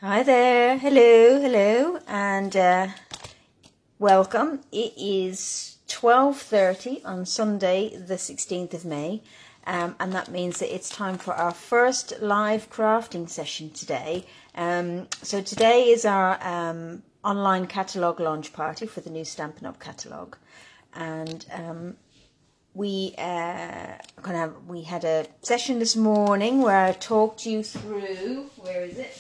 Hi there, hello, and welcome. It is 12:30 on Sunday, the 16th of May, and that means that it's time for our first live crafting session today. So today is our online catalogue launch party for the new Stampin' Up catalogue, and we had a session this morning where I talked you through. Where is it?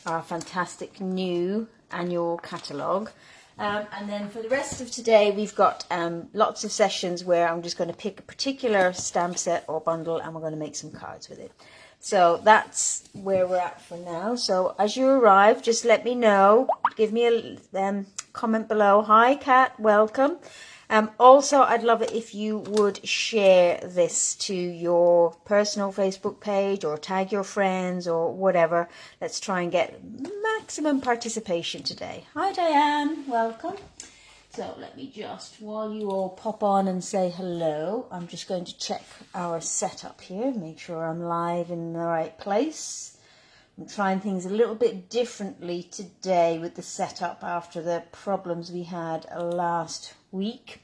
Our fantastic new annual catalogue, and then for the rest of today we've got lots of sessions where I'm just going to pick a particular stamp set or bundle and we're going to make some cards with it. So that's where we're at for now. So as you arrive, just let me know, give me a comment below. Hi Kat, welcome. Also, I'd love it if you would share this to your personal Facebook page or tag your friends or whatever. Let's try and get maximum participation today. Hi Diane, welcome. So let me just, while you all pop on and say hello, I'm just going to check our setup here, make sure I'm live in the right place. I'm trying things a little bit differently today with the setup after the problems we had last week.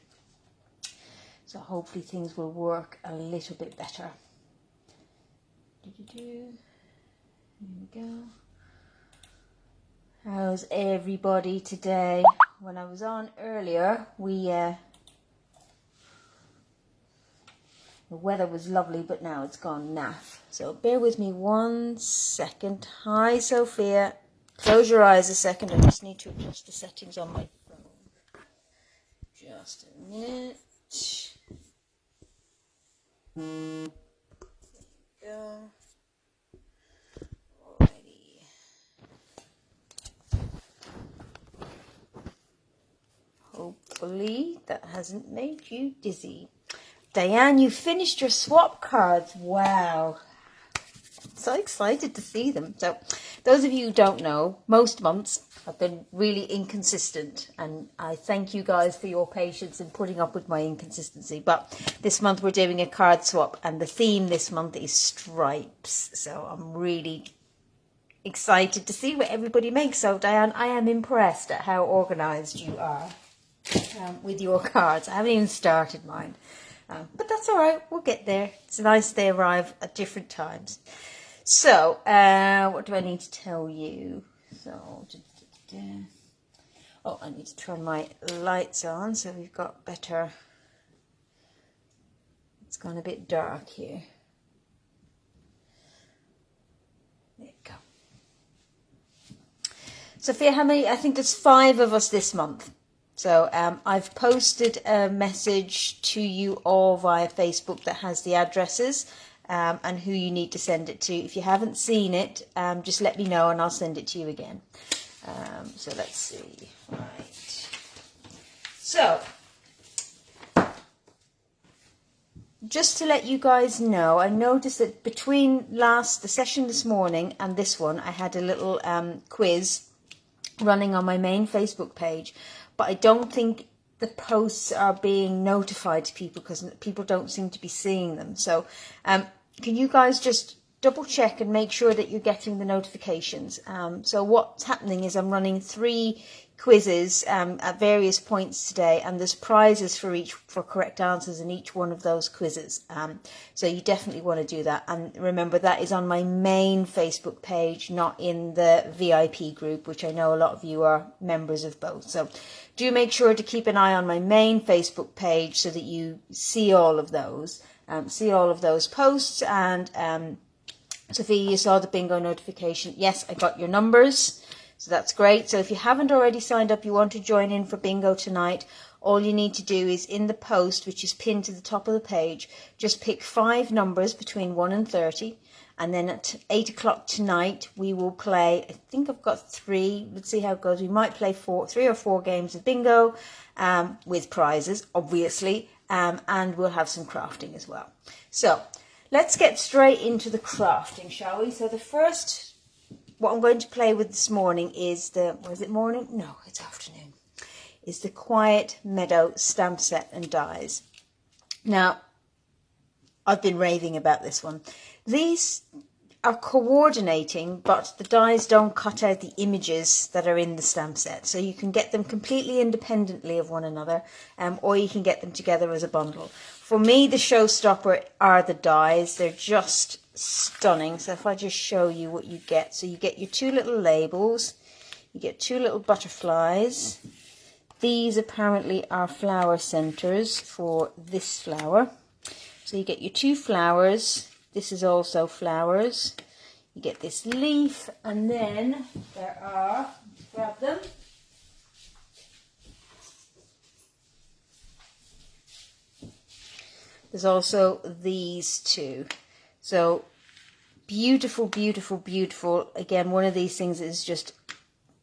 So hopefully things will work a little bit better. Here we go. How's everybody today? When I was on earlier, the weather was lovely, but now it's gone naff. So bear with me 1 second. Hi, Sophia. Close your eyes a second. I just need to adjust the settings on my phone. Just a minute. There we go. Alrighty. Hopefully that hasn't made you dizzy. Diane, you finished your swap cards. Wow. So excited to see them. So those of you who don't know, most months I've been really inconsistent, and I thank you guys for your patience in putting up with my inconsistency. But this month we're doing a card swap, and the theme this month is stripes. So I'm really excited to see what everybody makes. So Diane, I am impressed at how organized you are with your cards. I haven't even started mine. But that's all right. We'll get there. It's nice they arrive at different times. So, what do I need to tell you? So, oh, I need to turn my lights on so we've got better. It's gone a bit dark here. There you go. Sophia, how many? I think there's 5 of us this month. So I've posted a message to you all via Facebook that has the addresses and who you need to send it to. If you haven't seen it, just let me know and I'll send it to you again. So let's see. Right. So just to let you guys know, I noticed that between the session this morning and this one, I had a little quiz running on my main Facebook page. But I don't think the posts are being notified to people because people don't seem to be seeing them. So can you guys just double check and make sure that you're getting the notifications? So what's happening is I'm running 3 quizzes at various points today, and there's prizes for correct answers in each one of those quizzes. So you definitely want to do that. And remember, that is on my main Facebook page, not in the VIP group, which I know a lot of you are members of both. So do make sure to keep an eye on my main Facebook page so that you see all of those, posts. And Sophia, you saw the bingo notification. Yes, I got your numbers. So that's great. So if you haven't already signed up, you want to join in for bingo tonight, all you need to do is in the post, which is pinned to the top of the page, just pick 5 numbers between 1 and 30. And then at 8 o'clock tonight, we will play, I think I've got 3. Let's see how it goes. We might play 3 or 4 games of bingo with prizes, obviously. And we'll have some crafting as well. So let's get straight into the crafting, shall we? So the first, what I'm going to play with this morning is was it morning? No, it's afternoon. Is the Quiet Meadow stamp set and dies. Now, I've been raving about this one. These are coordinating, but the dies don't cut out the images that are in the stamp set. So you can get them completely independently of one another, or you can get them together as a bundle. For me, the showstopper are the dies. They're just stunning. So if I just show you what you get. So you get your two little labels. You get two little butterflies. These apparently are flower centers for this flower. So you get your two flowers. This is also flowers. You get this leaf, and then there are, grab them. There's also these two. So beautiful, beautiful, beautiful. Again, one of these things is just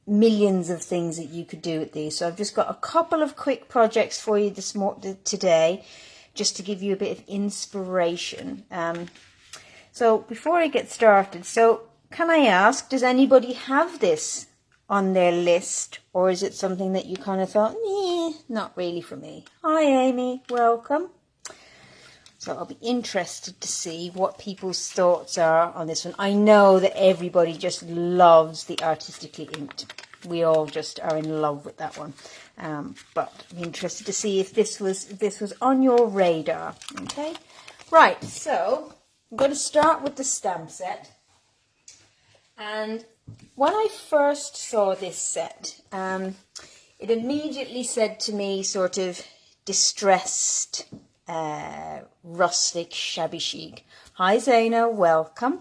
millions of things that you could do with these. So I've just got a couple of quick projects for you today, just to give you a bit of inspiration. So before I get started, so can I ask, does anybody have this on their list, or is it something that you kind of thought, not really for me? Hi Amy, welcome. So I'll be interested to see what people's thoughts are on this one. I know that everybody just loves the artistically inked. We all just are in love with that one. But I'm interested to see if this was on your radar. Okay, right. So I'm going to start with the stamp set. And when I first saw this set, it immediately said to me sort of distressed, rustic, shabby chic. Hi Zaina, welcome.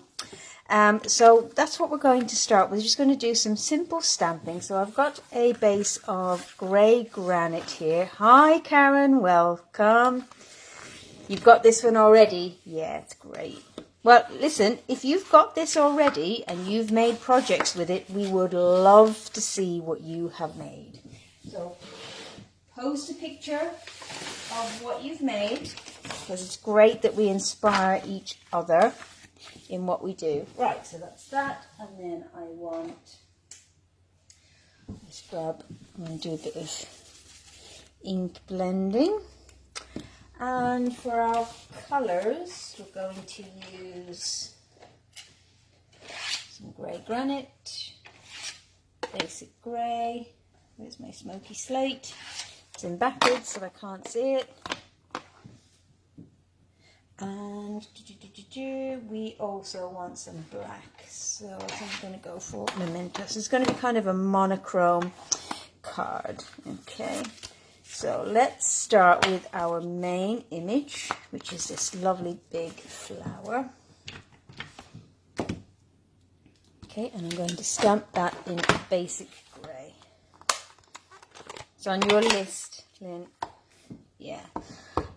So that's what we're going to start with. We're just going to do some simple stamping. So I've got a base of grey granite here. Hi Karen, welcome. You've got this one already? Yeah, it's great. Well, listen, if you've got this already and you've made projects with it, we would love to see what you have made. So post a picture of what you've made, because it's great that we inspire each other in what we do. Right, so that's that, and then I want, let's grab, I'm going to do a bit of ink blending. And for our colours, we're going to use some grey granite, basic grey. Where's my smoky slate? It's in backwards so I can't see it. And we also want some black, so I think I'm going to go for Memento. So it's going to be kind of a monochrome card. Okay, so let's start with our main image, which is this lovely big flower. Okay, and I'm going to stamp that in basic grey. It's on your list, Lynn. Yeah.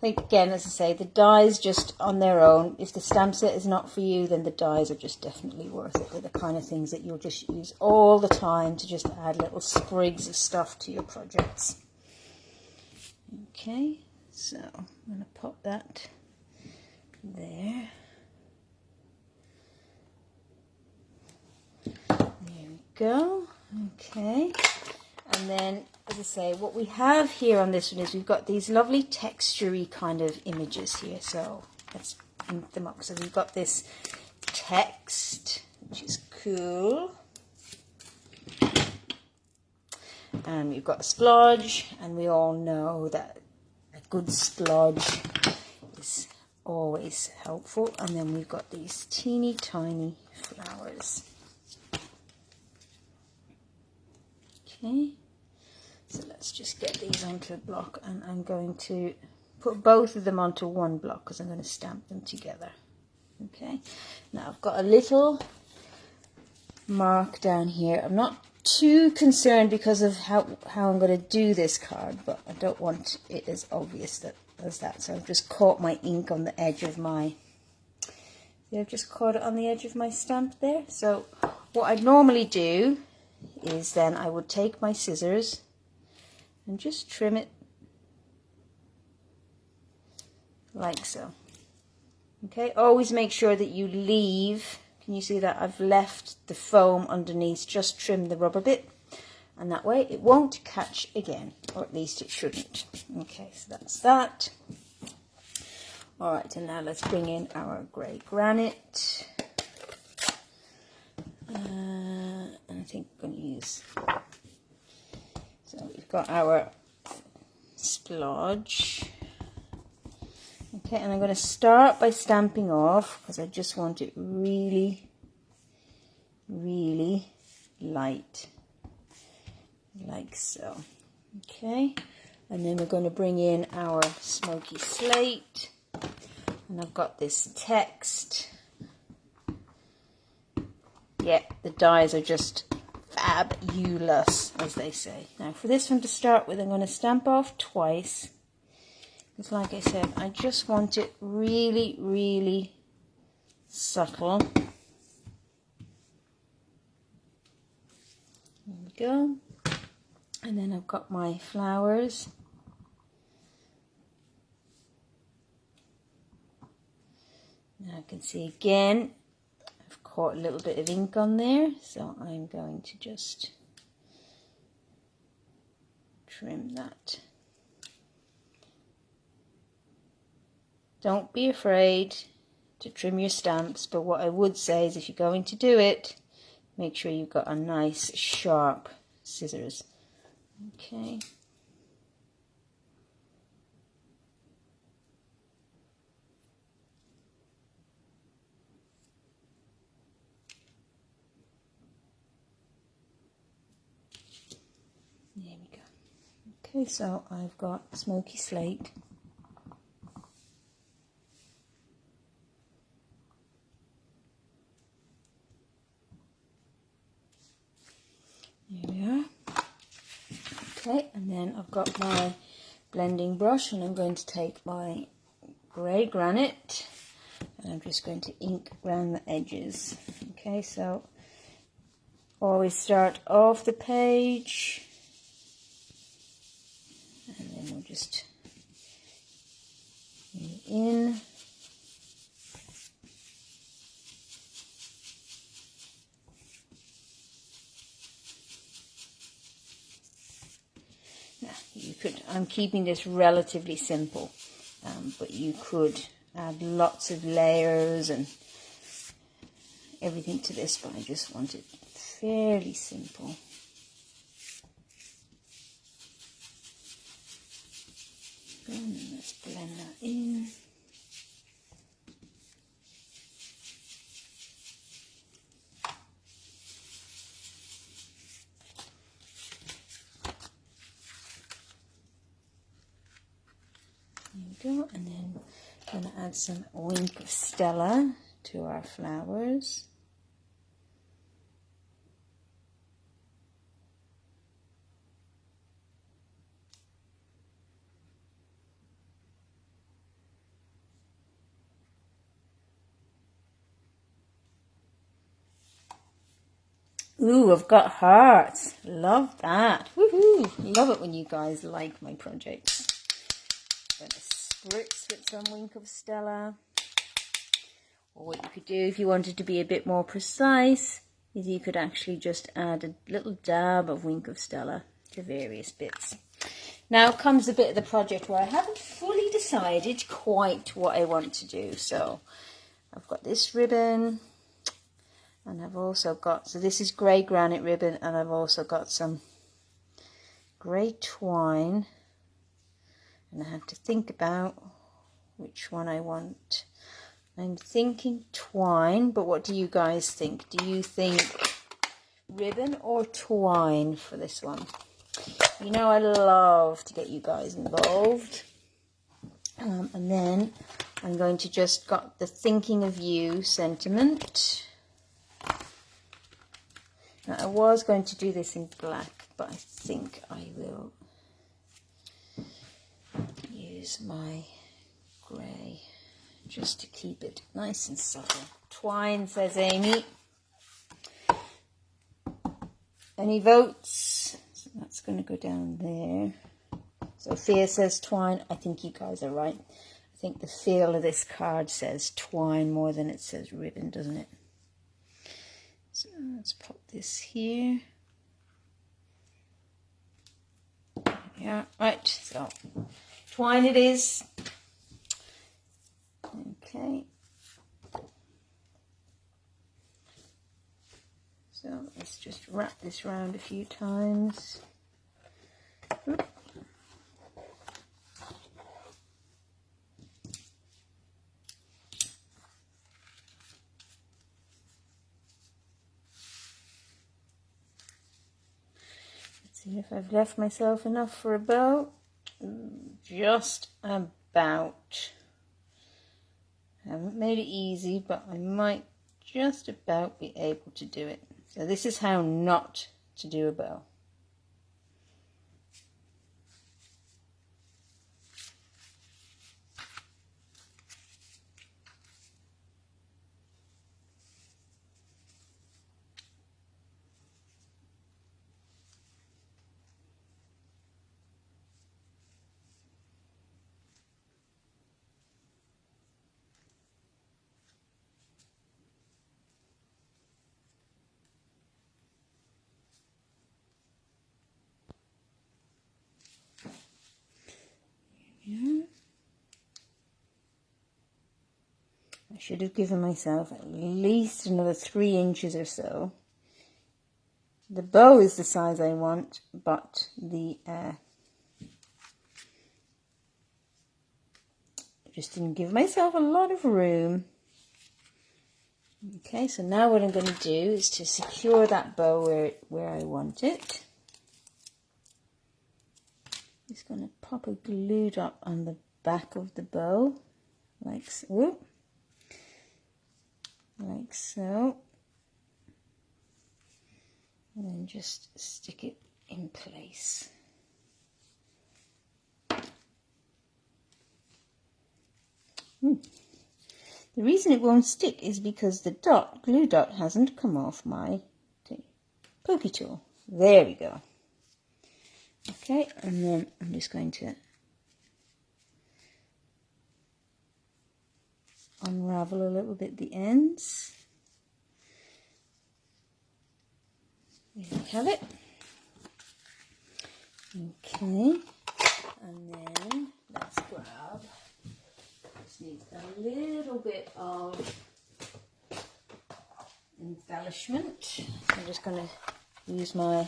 Again, as I say, the dies just on their own. If the stamp set is not for you, then the dies are just definitely worth it. They're the kind of things that you'll just use all the time to just add little sprigs of stuff to your projects. Okay, so I'm going to pop that there. There we go. Okay. And then, as I say, what we have here on this one is we've got these lovely textury kind of images here. So let's ink them up. So we've got this text, which is cool. And we've got a splodge, and we all know that a good splodge is always helpful. And then we've got these teeny tiny flowers. Okay, so let's just get these onto a block, and I'm going to put both of them onto one block because I'm going to stamp them together. Okay, now I've got a little mark down here. I'm not too concerned because of how I'm going to do this card, but I don't want it as obvious as that. So I've just caught my ink on the edge of my, see, I've just caught it on the edge of my stamp there. So what I'd normally do is then I would take my scissors and just trim it like so. Okay, always make sure that you leave, can you see that I've left the foam underneath, just trim the rubber bit, and that way it won't catch again, or at least it shouldn't. Okay, so that's that. All right, and now let's bring in our grey granite. And I think I'm going to use, so we've got our splodge. Okay, and I'm going to start by stamping off because I just want it really, really light, like so. Okay, and then we're going to bring in our smoky slate, and I've got this text. Yeah, the dies are just fabulous, as they say. Now for this one to start with, I'm going to stamp off twice. Because like I said, I just want it really, really subtle. There we go. And then I've got my flowers. Now I can see again, I've caught a little bit of ink on there, so I'm going to just trim that. Don't be afraid to trim your stamps, but what I would say is if you're going to do it, make sure you've got a nice sharp scissors. Okay. There we go. Okay, so I've got smoky slate. There we are. Okay, and then I've got my blending brush, and I'm going to take my grey granite and I'm just going to ink around the edges. Okay, so always start off the page and then we'll just in. Now you could, I'm keeping this relatively simple, but you could add lots of layers and everything to this, but I just want it fairly simple. And let's blend that in. There we go, and then I'm going to add some wink of Stella to our flowers. Ooh, I've got hearts. Love that. Woohoo! Love it when you guys like my projects. I'm going to spritz with some wink of Stella. Or what you could do if you wanted to be a bit more precise is you could actually just add a little dab of wink of Stella to various bits. Now comes the bit of the project where I haven't fully decided quite what I want to do. So I've got this ribbon. And I've also got, so this is grey granite ribbon, and I've also got some grey twine. And I have to think about which one I want. I'm thinking twine, but what do you guys think? Do you think ribbon or twine for this one? You know I love to get you guys involved. And then I'm going to just got the thinking of you sentiment. Now, I was going to do this in black, but I think I will use my grey just to keep it nice and subtle. Twine, says Amy. Any votes? So that's going to go down there. Sophia says twine. I think you guys are right. I think the feel of this card says twine more than it says ribbon, doesn't it? So let's pop this here. Yeah, right, so twine it is. Okay. So let's just wrap this round a few times. Oop. Let's see if I've left myself enough for a bow. Just about. I haven't made it easy, but I might just about be able to do it. So this is how not to do a bow. I should have given myself at least another 3 inches or so. The bow is the size I want, but the just didn't give myself a lot of room. Okay, so now what I'm going to do is to secure that bow where I want it. Just going to pop a glue dot on the back of the bow, like so. Whoop. Like so, and then just stick it in place. The reason it won't stick is because the glue dot hasn't come off my pokey tool. There we go. Okay, and then I'm just going to unravel a little bit the ends. There we have it. Okay, and then let's grab, this needs a little bit of embellishment. I'm just going to use my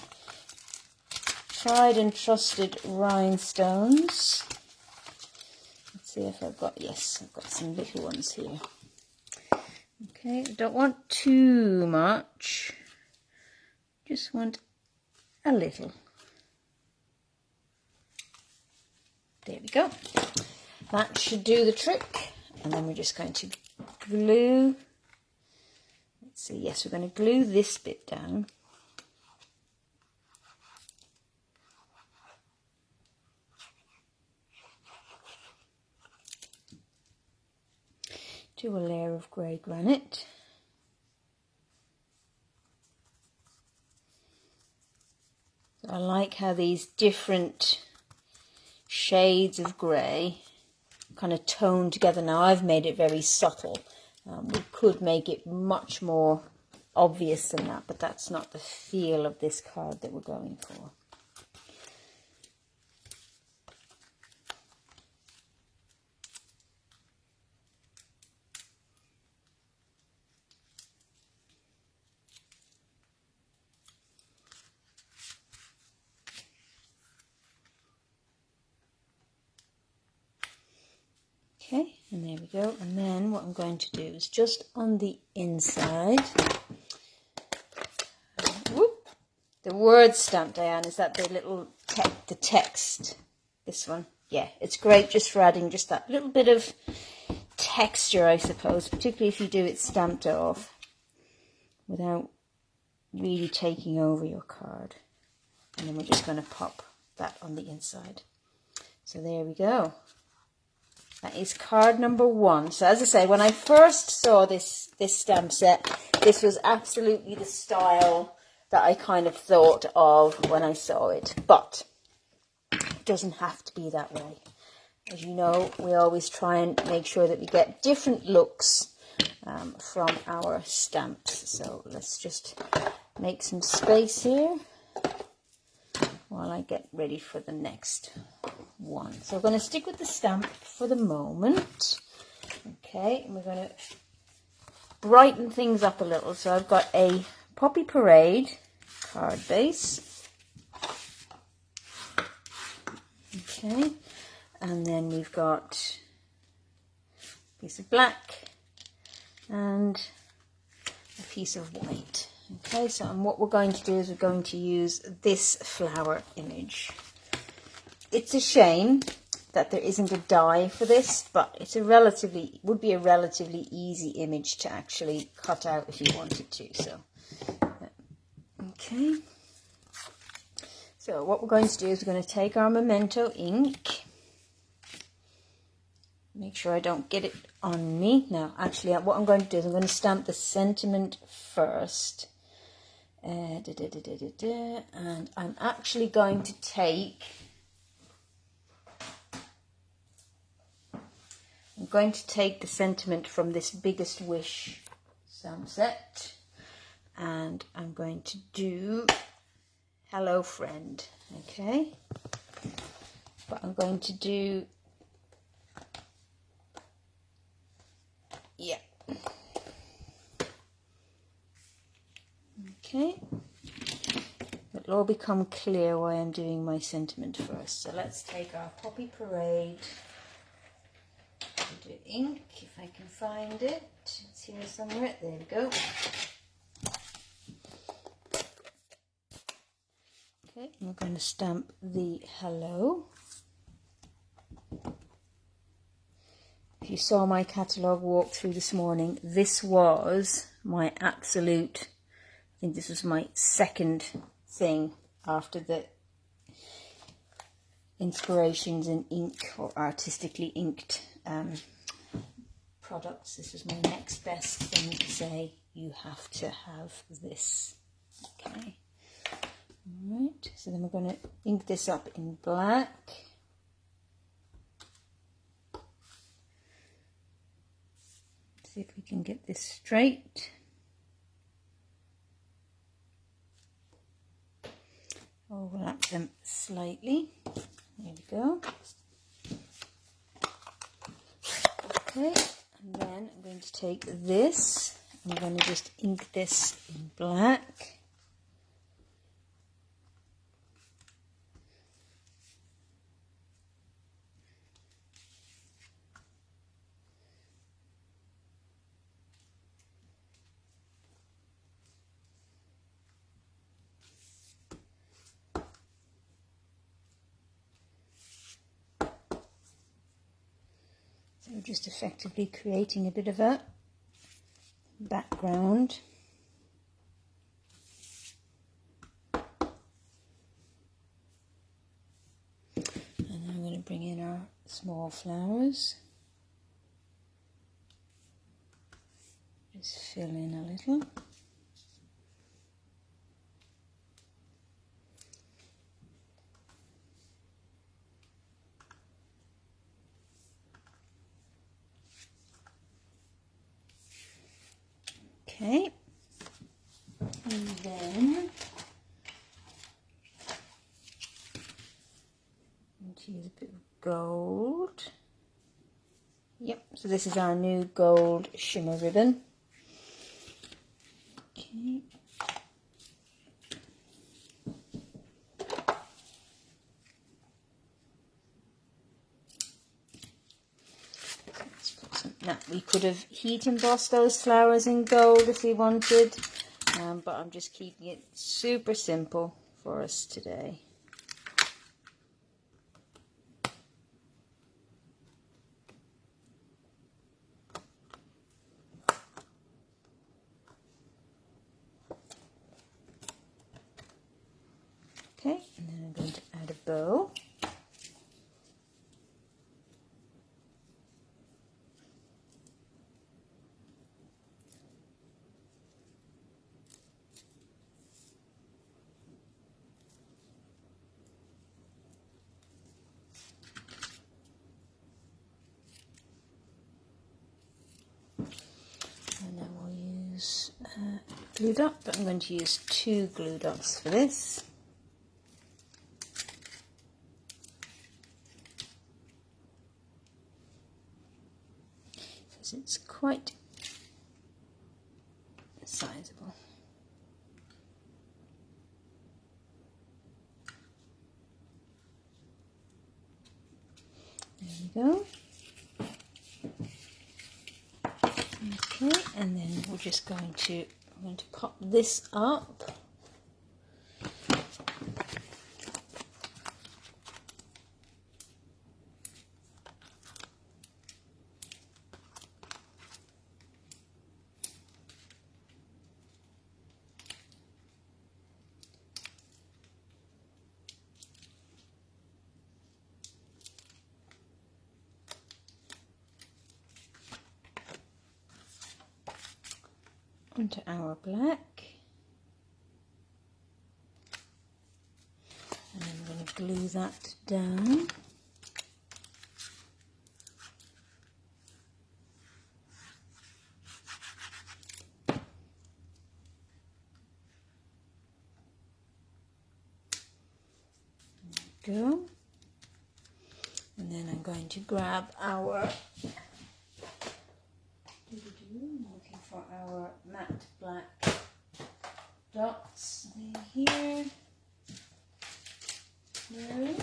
tried and trusted rhinestones. See if I've got, yes, I've got some little ones here. Okay, I don't want too much, just want a little. There we go. That should do the trick. And then we're just going to glue, let's see, yes, we're going to glue this bit down. Do a layer of grey granite. So I like how these different shades of grey kind of tone together. Now I've made it very subtle. We could make it much more obvious than that, but that's not the feel of this card that we're going for. Okay, and there we go. And then what I'm going to do is just on the inside, whoop, the word stamp, Diane, is that the little the text, this one? Yeah, it's great just for adding just that little bit of texture, I suppose, particularly if you do it stamped off without really taking over your card. And then we're just going to pop that on the inside. So there we go. That is card number 1. So as I say, when I first saw this stamp set, this was absolutely the style that I kind of thought of when I saw it. But it doesn't have to be that way. As you know, we always try and make sure that we get different looks from our stamps. So let's just make some space here while I get ready for the next one. So I'm going to stick with the stamp for the moment. Okay, and we're going to brighten things up a little. So I've got a Poppy Parade card base. Okay, and then we've got a piece of black and a piece of white. Okay, so and what we're going to do is we're going to use this flower image. It's a shame that there isn't a die for this, but it's would be a relatively easy image to actually cut out if you wanted to. So, okay. So what we're going to do is we're going to take our Memento ink. Make sure I don't get it on me. Now, actually, what I'm going to do is I'm going to stamp the sentiment first. And I'm actually going to take... the sentiment from this Biggest Wish stamp set, and I'm going to do Hello Friend, okay? But I'm going to do, yeah, okay. It'll all become clear why I'm doing my sentiment first. So let's take our Poppy Parade. Do ink, if I can find it. It's here somewhere. There we go. Okay, I'm going to stamp the hello. If you saw my catalogue walkthrough this morning, this was my absolute, I think this was my second thing after the inspirations in ink or artistically inked products. This is my next best thing to say, you have to have this. Okay. Alright, so then we're going to ink this up in black. See if we can get this straight. Overlap them slightly. There we go. Okay, and then I'm going to take this, I'm going to just ink this in black. So just effectively creating a bit of a background. And then I'm going to bring in our small flowers. Just fill in a little. Okay, and then I'm going to use a bit of gold. Yep, so this is our new gold shimmer ribbon. Okay. Now, we could have heat embossed those flowers in gold if we wanted, but I'm just keeping it super simple for us today. Okay, and then I'm going to add a bow. And then we'll use glue dot, but I'm going to use 2 glue dots for this. quite sizable. There we go. Okay, and then we're just going to pop this up. Onto our black, and then we're going to glue that down. There we go. And then I'm going to grab our looking for our matte black dots here. There.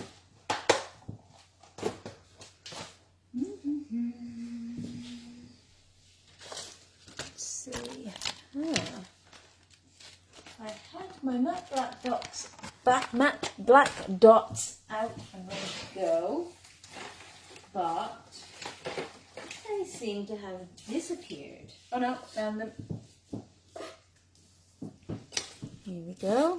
Let's see. I had my matte black dots, matte black dots out and ready to go, but they seem to have disappeared. Oh no, found them. Here we go.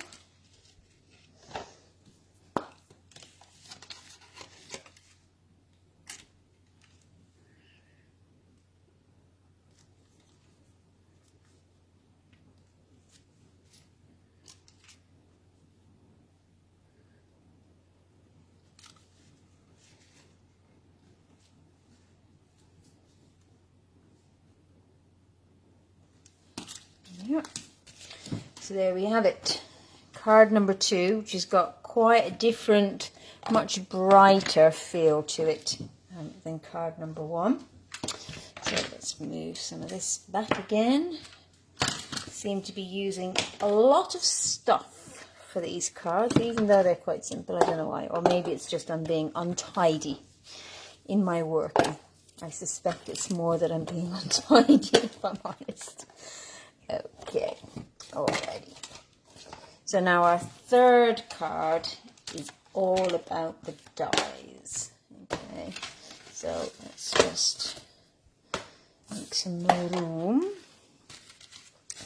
Yeah. So there we have it. Card number 2, which has got quite a different, much brighter feel to it than card number 1. So let's move some of this back again. Seem to be using a lot of stuff for these cards, even though they're quite simple. I don't know why. Or maybe it's just I'm being untidy in my working. I suspect it's more that I'm being untidy, if I'm honest. Okay, alrighty. So now our third card is all about the dies. Okay, so let's just make some room.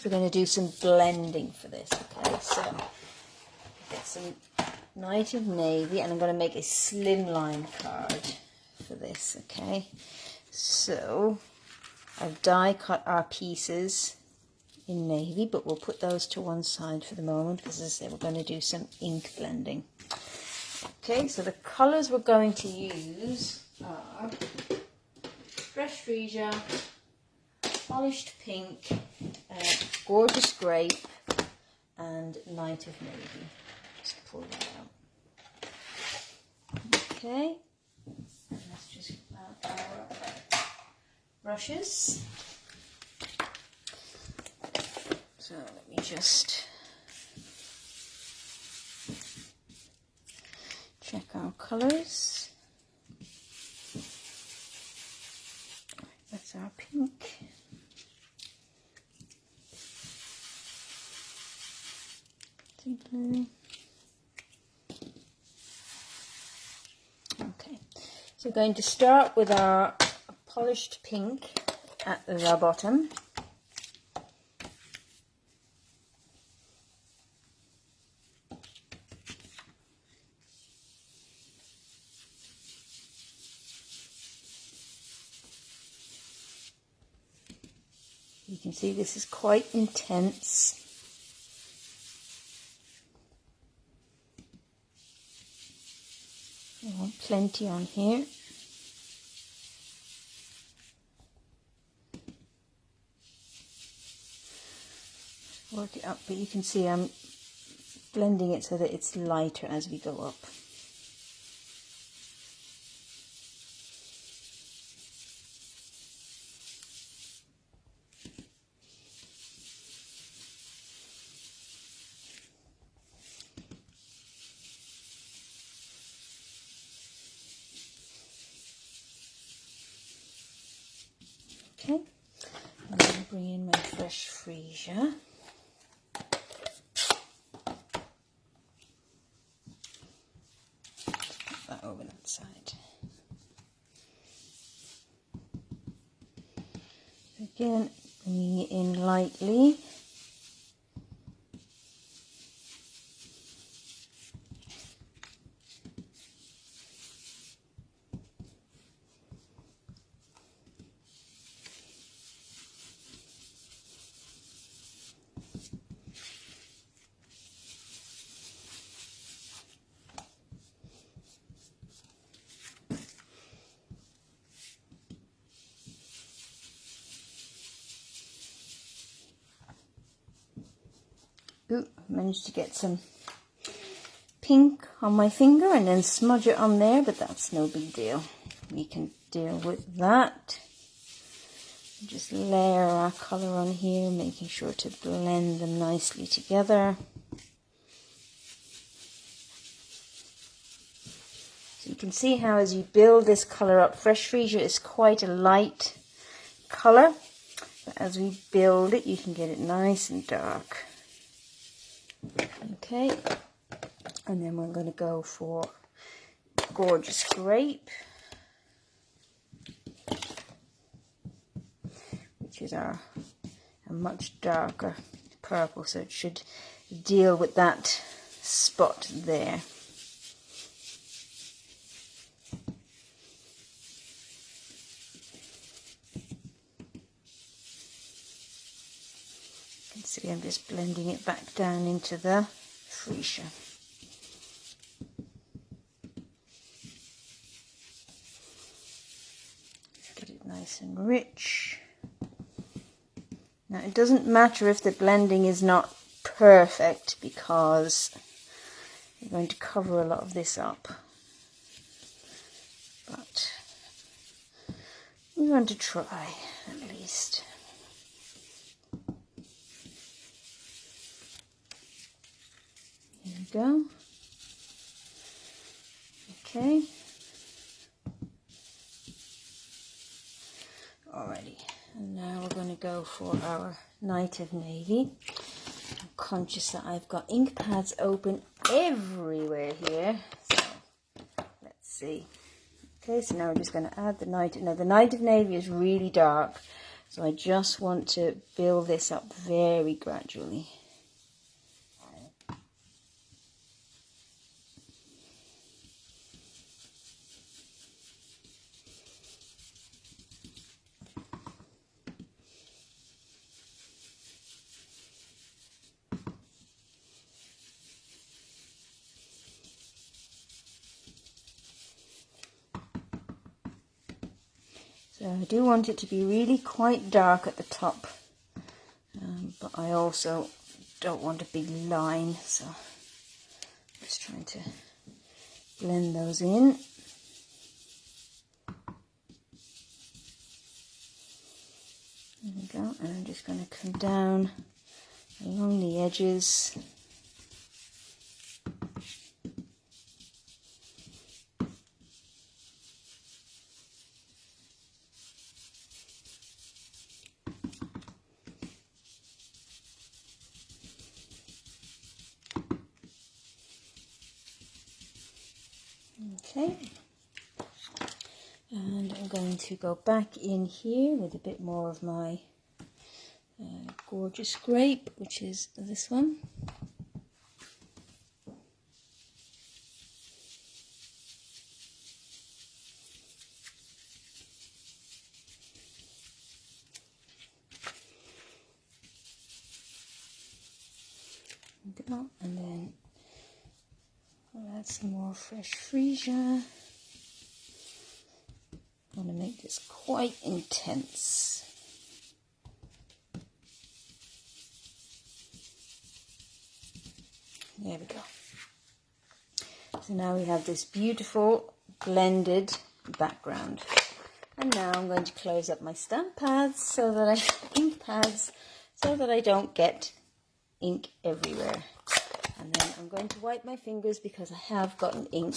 We're going to do some blending for this. Okay, so get some Night of Navy, and I'm going to make a slimline card for this. Okay, so I've die cut our pieces in navy, but we'll put those to one side for the moment because, as I say, we're going to do some ink blending. Okay, so the colours we're going to use are Fresh Freesia, Polished Pink, Gorgeous Grape, and Night of Navy. Just pull that out. Okay, and let's just grab our brushes. So let me just check our colours. That's our pink. Blue. Okay, so we're going to start with our polished pink at the bottom. You can see this is quite intense. I want plenty on here. Work it up, but you can see I'm blending it so that it's lighter as we go up. bring in my fresh freesia. Put that over that side. Again, bringing it in lightly. Ooh, managed to get some pink on my finger and then smudge it on there, but that's no big deal. We can deal with that. Just layer our colour on here, making sure to blend them nicely together. So you can see how as you build this colour up, fresh freesia is quite a light colour, but as we build it, you can get it nice and dark. Okay, and then we're going to go for Gorgeous Grape, which is a much darker purple, so it should deal with that spot there. You can see I'm just blending it back down into the freesia. Get it nice and rich. Now it doesn't matter if the blending is not perfect because we're going to cover a lot of this up, but we want to try at least. Here we go. Okay. Alrighty, and now we're going to go for our Night of Navy. I'm conscious that I've got ink pads open everywhere here, so let's see. Okay, so now we're just going to add the Night. Now the Night of Navy is really dark, so I just want to build this up very gradually. So I do want it to be really quite dark at the top, but I also don't want a big line, so just trying to blend those in. There we go, and I'm just going to come down along the edges. Okay, and I'm going to go back in here with a bit more of my Gorgeous Grape, which is this one. And then I'll add some more fresh freesia. I want to make this quite intense. There we go. So now we have this beautiful blended background. And now I'm going to close up my stamp pads so that ink pads so that I don't get ink everywhere. And then I'm going to wipe my fingers because I have gotten ink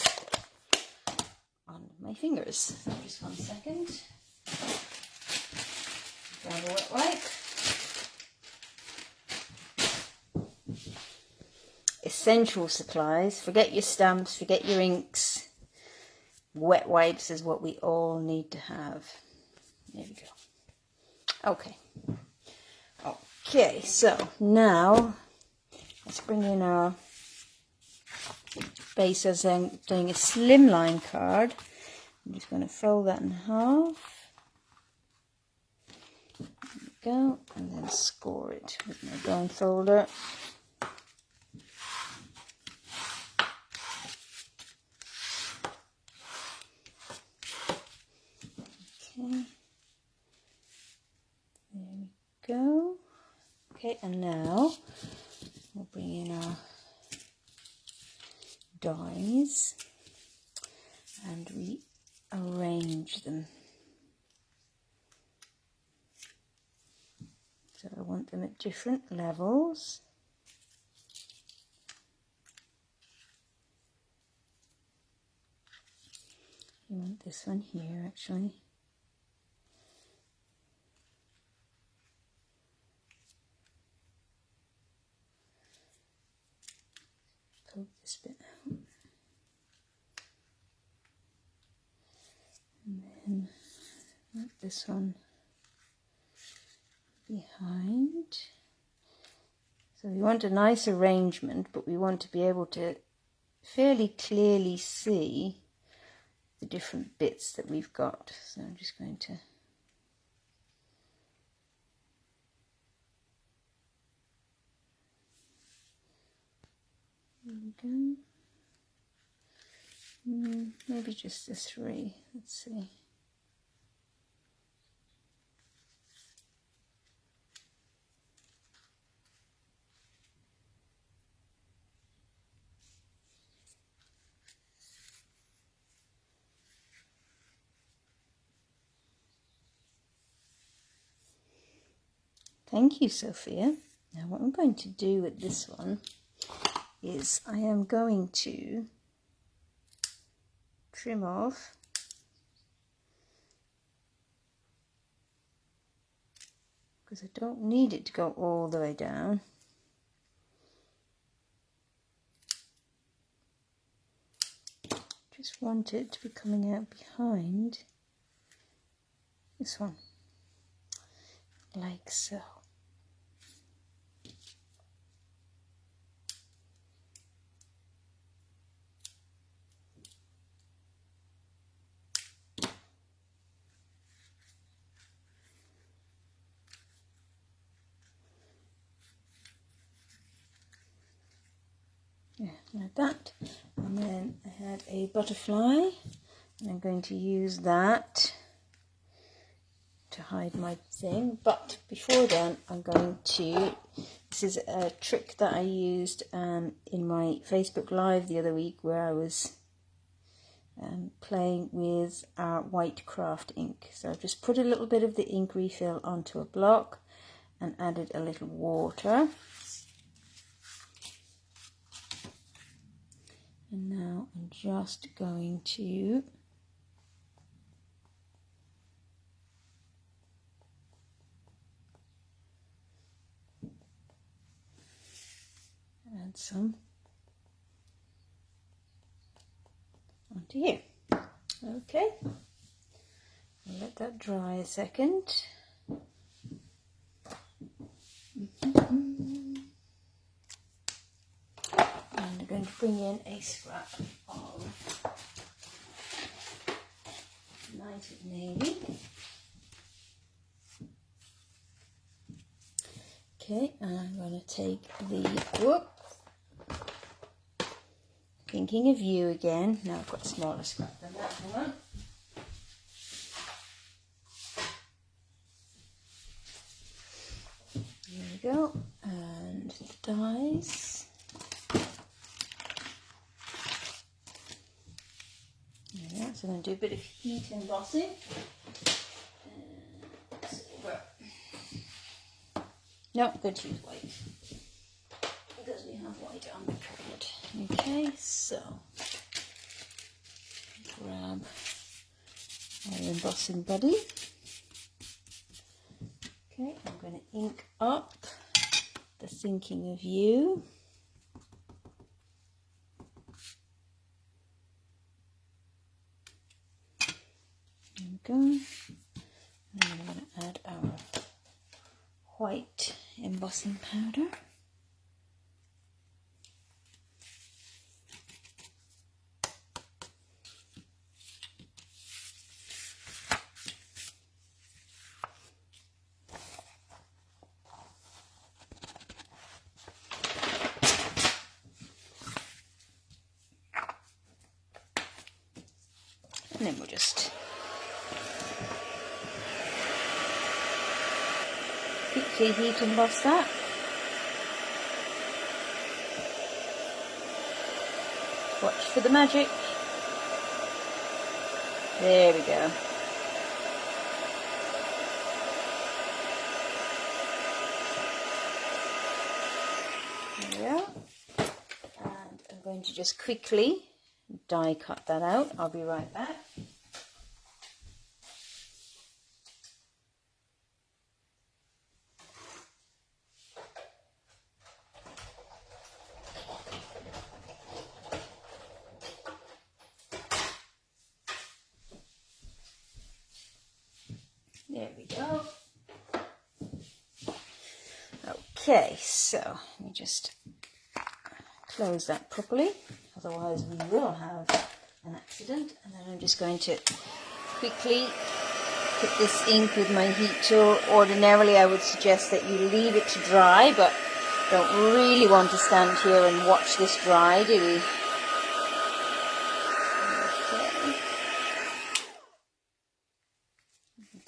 on my fingers. So just 1 second. Grab a wet wipe. essential supplies. Forget your stamps, forget your inks. Wet wipes is what we all need to have. There we go. Okay. Okay, so now let's bring in our base as I'm doing a slimline card. I'm just going to fold that in half. There we go. And then score it with my bone folder. Okay. There we go. Okay, and now we'll bring in our dies and rearrange them. So I want them at different levels. You want this one here actually. Poke this bit out. And then put this one behind. So we want a nice arrangement, but we want to be able to fairly clearly see the different bits that we've got. So I'm just going to there we go. Maybe just the 3. Let's see. Thank you, Sophia. Now what I'm going to do with this one is I am going to trim off because I don't need it to go all the way down. Just want it to be coming out behind this one, like so. Yeah, like that. And then I had a butterfly, and I'm going to use that to hide my thing. But before then, I'm going to, this is a trick that I used in my Facebook Live the other week, where I was playing with our white craft ink. So I've just put a little bit of the ink refill onto a block and added a little water. And now I'm just going to add some onto here. Okay, I'll let that dry a second. And I'm going to bring in a scrap of Untitled Navy. Okay, and I'm going to take the, thinking of you again. Now I've got a smaller scrap than that one. There we go, and the dies. Yeah, so I'm going to do a bit of heat embossing. Silver. No, I'm going to use white because we have white on the card. Okay, so grab our embossing buddy. Okay, I'm going to ink up the thinking of you. white embossing powder. And then we'll just quickly heat emboss that. Watch for the magic. There we go. There we go. And I'm going to just quickly die cut that out. I'll be right back. There we go. Okay, so let me just close that properly, otherwise we will have an accident. And then I'm just going to quickly put this ink with my heat tool. Ordinarily I would suggest that you leave it to dry, but don't really want to stand here and watch this dry, do we?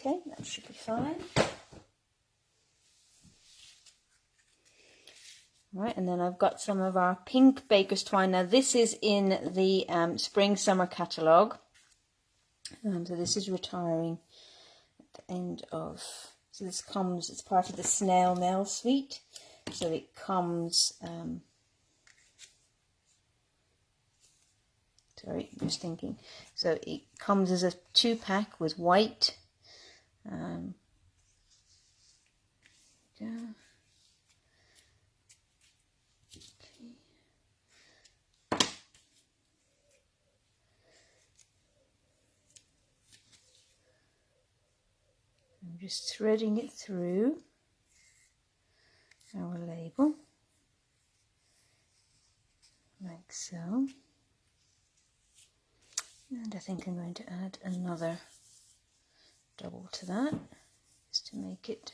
Okay, that should be fine. Right, and then I've got some of our pink baker's twine. Now this is in the spring summer catalogue. So this is retiring at the end of, so this comes, it's part of the snail mail suite. So it comes, sorry, I'm just thinking. So it comes as a 2-pack with white. Yeah. I'm just threading it through our label, like so. And I think I'm going to add another double to that, just to make it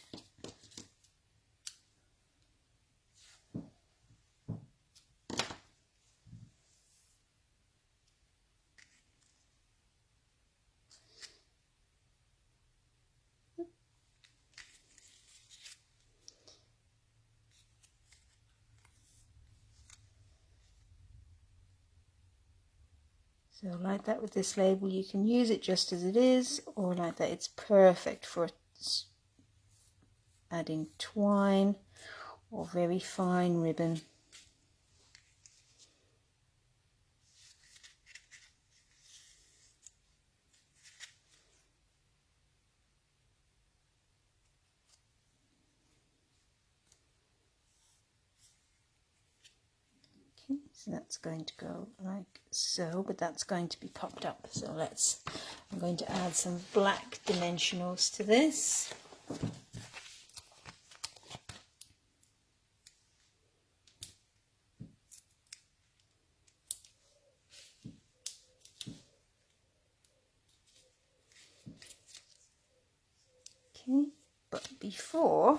so like that. With this label you can use it just as it is, or like that. It's perfect for adding twine or very fine ribbon. Okay, so that's going to go like so, but that's going to be popped up. So I'm going to add some black dimensionals to this. Okay, but before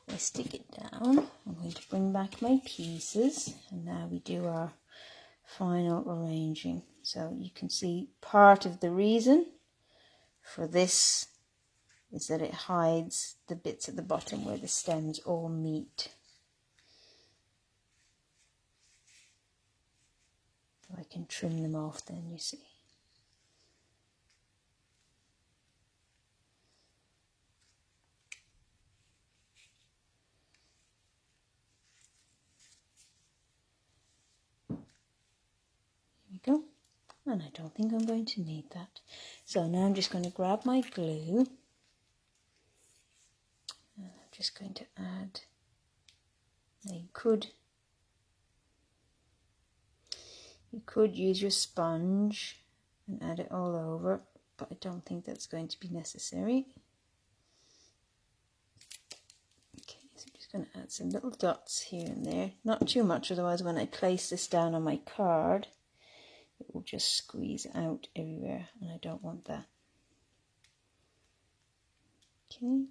I stick it down, I'm going to bring back my pieces, and now we do our final arranging. So you can see part of the reason for this is that it hides the bits at the bottom where the stems all meet. So I can trim them off then, you see. Go, and I don't think I'm going to need that. So now I'm just going to grab my glue, and I'm just going to add, now you could use your sponge and add it all over, but I don't think that's going to be necessary. just going to add some little dots here and there. Not too much, otherwise when I place this down on my card, it will just squeeze out everywhere, and I don't want that. Okay,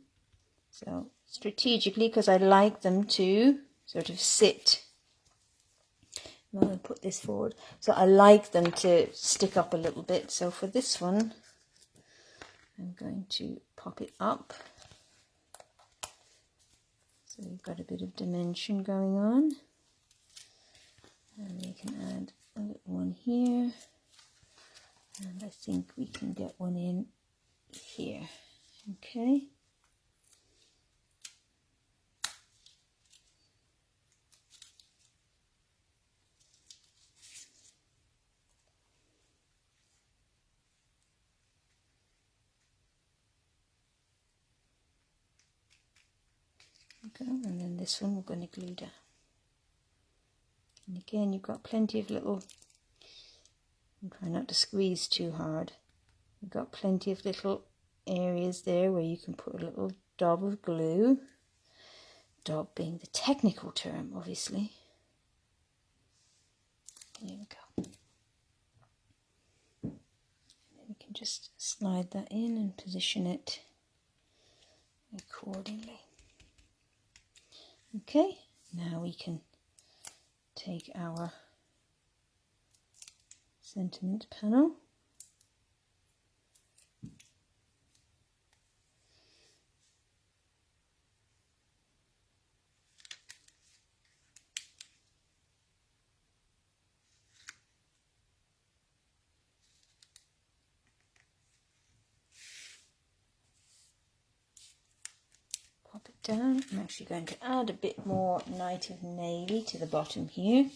so strategically, because I like them to sort of sit, I'm going to put this forward, so I like them to stick up a little bit. So for this one, I'm going to pop it up. So we've got a bit of dimension going on. And we can add a little one here. And I think we can get one in here. Okay. And then this one we're going to glue down. And again, you've got plenty of little, I'm trying not to squeeze too hard. You've got plenty of little areas there where you can put a little dab of glue. Dab being the technical term, obviously. There we go. And then we can just slide that in and position it accordingly. Okay, now we can take our sentiment panel . Pop it down. I'm actually going to add a bit more Night of Navy to the bottom here.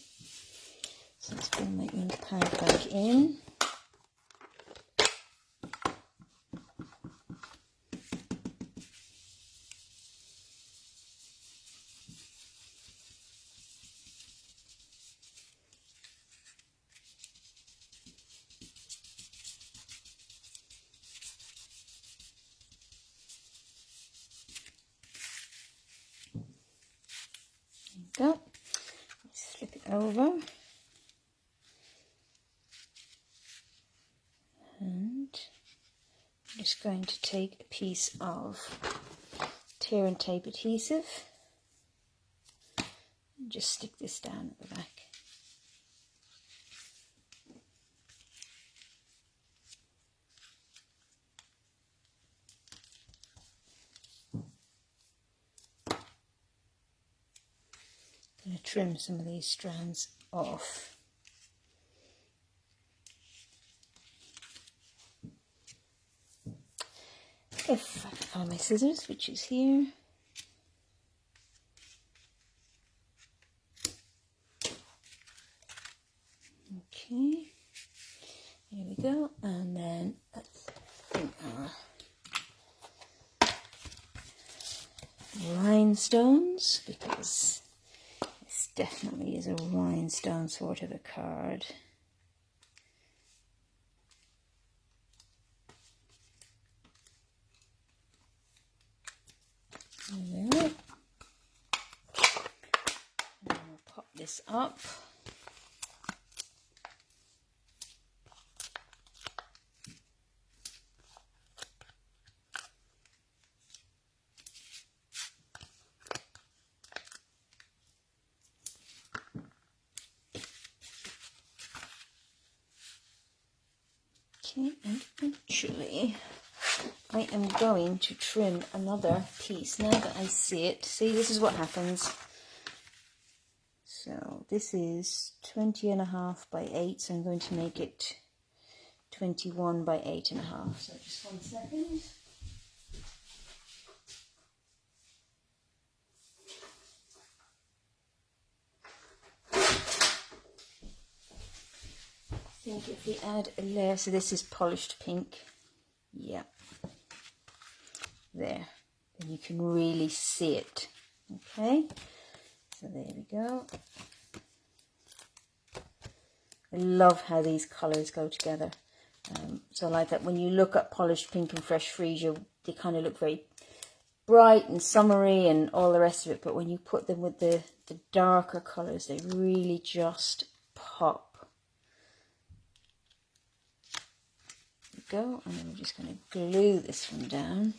So let's bring my ink pad back in. Go. Let's flip it over, and I'm just going to take a piece of tear and tape adhesive and just stick this down at the back. I'm going to trim some of these strands off. If I can find my scissors, which is here. Okay, here we go, and then let's bring our rhinestones, because this definitely is a rhinestone sort of a card. There we go. And then we'll pop this up. Okay, and actually I am going to trim another piece now that I see it. See, this is what happens. So this is 20.5 by 8, so I'm going to make it 21 by 8.5. So just 1 second. I think if we add a layer, so this is polished pink, yeah, there, then you can really see it. Okay, so there we go. I love how these colours go together. So like that, when you look at polished pink and fresh freesia, they kind of look very bright and summery and all the rest of it, but when you put them with the darker colours, they really just pop. There we go, and then we're just going to glue this one down.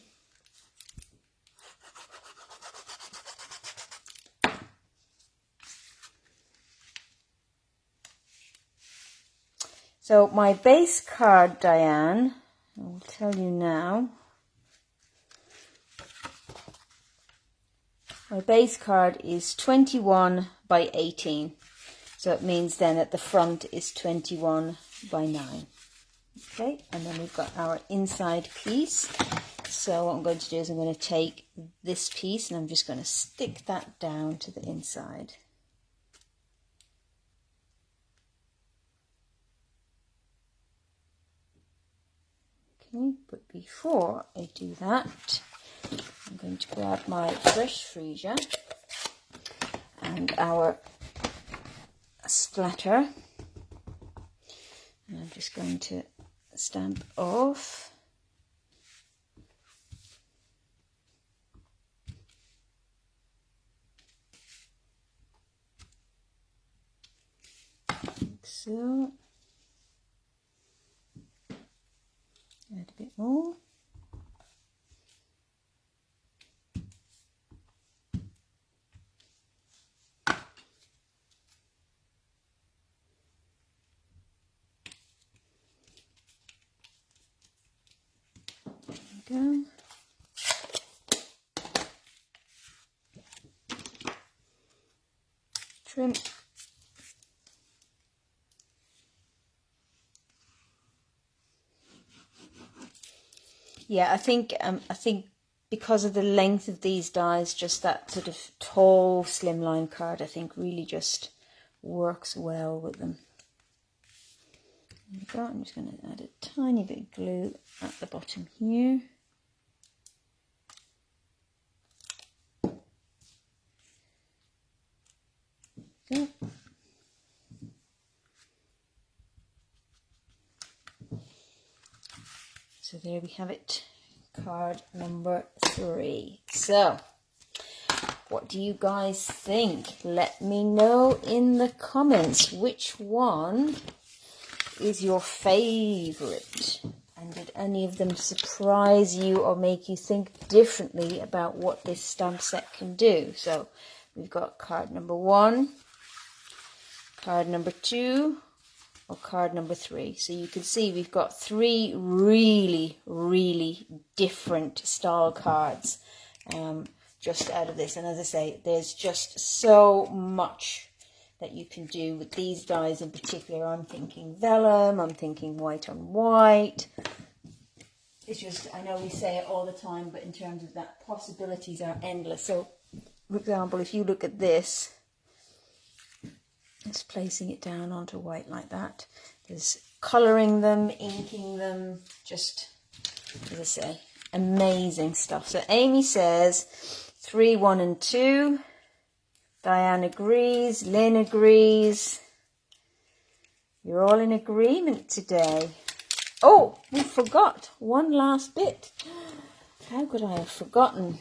So my base card, Diane, I will tell you now. My base card is 21 by 18. So it means then at the front is 21 by 9. Okay, and then we've got our inside piece. So what I'm going to do is I'm going to take this piece and I'm just going to stick that down to the inside. Okay, but before I do that, I'm going to grab my fresh freesia and our splatter, and I'm just going to stamp off. Like so. Add a bit more. There we go. Trim. Yeah, I think because of the length of these dies, just that sort of tall slimline card, I think really just works well with them. There we go. I'm just going to add a tiny bit of glue at the bottom here. Okay. So there we have it, card number 3. So, what do you guys think? Let me know in the comments which one is your favourite. And did any of them surprise you or make you think differently about what this stamp set can do? So, we've got card number 1, card number 2, or card number 3. So you can see we've got 3 really, really different style cards just out of this. And as I say, there's just so much that you can do with these dies in particular. I'm thinking vellum, I'm thinking white on white. It's just, I know we say it all the time, but in terms of that, possibilities are endless. So, for example, if you look at this, just placing it down onto white like that. There's colouring them, inking them, just, as I say, amazing stuff. So Amy says 3, 1 and 2. Diane agrees. Lynn agrees. You're all in agreement today. Oh, we forgot one last bit. How could I have forgotten?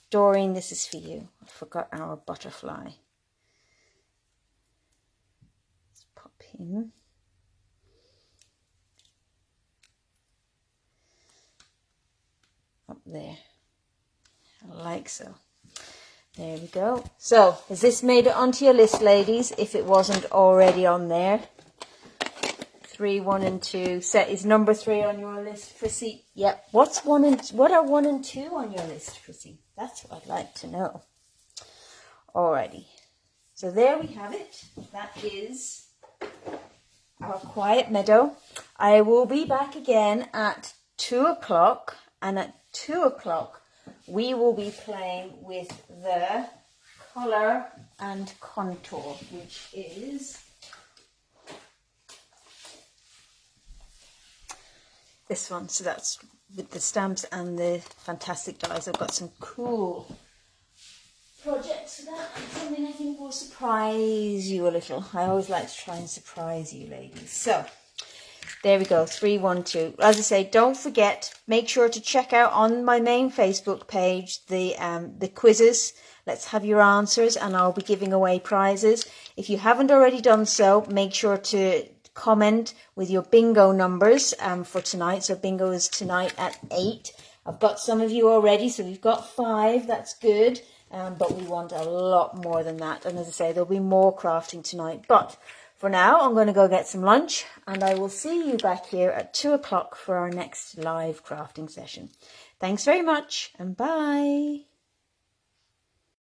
Doreen, this is for you. I forgot our butterfly. Him. Up there, like so. There we go. So, has this made it onto your list, ladies, if it wasn't already on there? 3, 1 and 2. Set is number 3 on your list, Prissy? Yep. What are 1 and 2 on your list, Prissy? That's what I'd like to know. Alrighty. So there we have it. That is our quiet meadow. I will be back again at 2 o'clock, and at 2 o'clock we will be playing with the colour and contour, which is this one. So that's with the stamps and the fantastic dies. I've got some cool projects for that, and something I think will surprise you a little. I always like to try and surprise you, ladies. So There we go, 312. As I say, don't forget, make sure to check out on my main Facebook page the quizzes. Let's have your answers, and I'll be giving away prizes. If you haven't already done so, make sure to comment with your bingo numbers for tonight. So bingo is tonight at 8. I've got some of you already, so we've got 5. That's good. But we want a lot more than that. And as I say, there'll be more crafting tonight. But for now, I'm going to go get some lunch, and I will see you back here at 2 o'clock for our next live crafting session. Thanks very much, and bye.